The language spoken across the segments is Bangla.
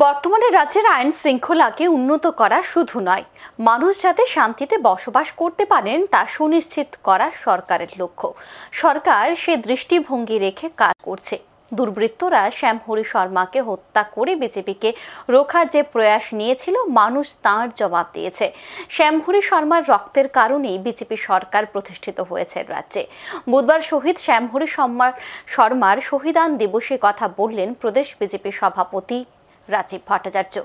বর্তমানে রাজ্যের আইন শৃঙ্খলাকে উন্নত করা শুধু নয়, মানুষ যাতে শান্তিতে বসবাস করতে পারেন তা সুনিশ্চিত করা সরকারের লক্ষ্য। সরকার সে দৃষ্টিভঙ্গি রেখে কাজ করছে। দুর্বৃত্তরা শ্যামহরি শর্মাকে হত্যা করে বিজেপিকে রোখার যে প্রয়াস নিয়েছিল, মানুষ তার জবাব দিয়েছে। শ্যামহরি শর্মার রক্তের কারণেই বিজেপি সরকার প্রতিষ্ঠিত হয়েছে রাজ্যে। বুধবার শহীদ শ্যামহরি শর্মার শহীদান দিবসে কথা বললেন প্রদেশ বিজেপি সভাপতি রাজীব ভট্টাচার্য।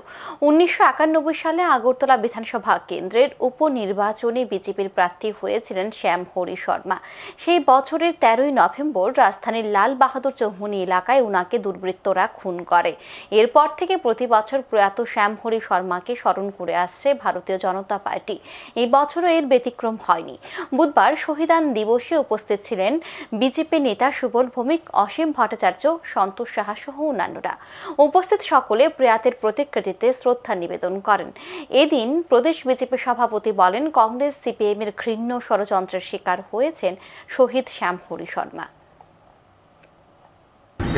1991 সালে আগরতলা বিধানসভা কেন্দ্রের উপনির্বাচনে বিজেপির প্রার্থী হয়েছিলেন শ্যামহরি শর্মা। সেই বছরের 13ই নভেম্বর রাজধানীর লাল বাহাদুর চৌমুহনী এলাকায় উনাকে দুর্বৃত্তরা খুন করে। এরপর থেকে প্রতি বছর প্রয়াত শ্যামহরি শর্মাকে স্মরণ করে আসছে ভারতীয় জনতা পার্টি। এই বছরও এর ব্যতিক্রম হয়নি। বুধবার শহীদান দিবসে উপস্থিত ছিলেন বিজেপি নেতা সুবল ভৌমিক, অসীম ভট্টাচার্য, সন্তোষ সাহা সহ অন্যান্যরা। উপস্থিত সকলে প্রয়াতের প্রতিকৃতিতে শ্রদ্ধা নিবেদন করেন। এদিন প্রদেশ বিজেপি সভাপতি বলেন, কংগ্রেস সিপিএম এর ঘৃণ্য ষড়যন্ত্রের শিকার হয়েছেন শহীদ শ্যামহরি শর্মা।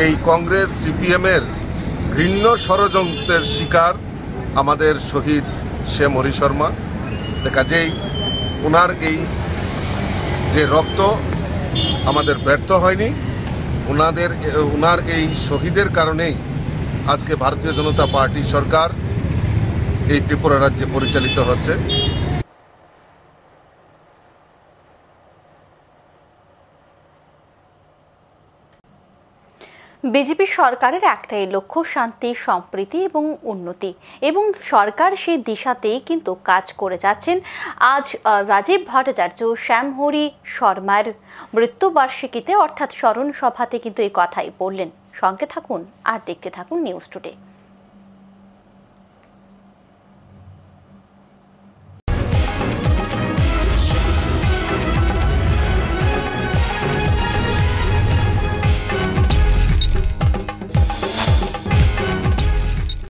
এই কংগ্রেস সিপিএম এর ঘৃণ্য ষড়যন্ত্রের শিকার আমাদের শহীদ শ্যামহরি শর্মা। কাজেই ওনার এই যে রক্ত আমাদের ব্যর্থ হয়নি, ওনার এই শহীদের কারণেই আজকে ভারতীয় জনতা পার্টি সরকার এই ত্রিপুরা রাজ্যে পরিচালিত হচ্ছে। বিজেপি সরকারের একটাই লক্ষ্য, শান্তি, সম্প্রীতি এবং উন্নতি, এবং সরকার সেই দিশাতেই কিন্তু কাজ করে যাচ্ছেন। আজ রাজীব ভট্টাচার্য শ্যামহরি শর্মার মৃত্যুবার্ষিকীতে অর্থাৎ স্মরণ সভাতে কিন্তু এই কথাই বললেন। সঙ্গে থাকুন আর দেখতে থাকুন নিউজ টুডে।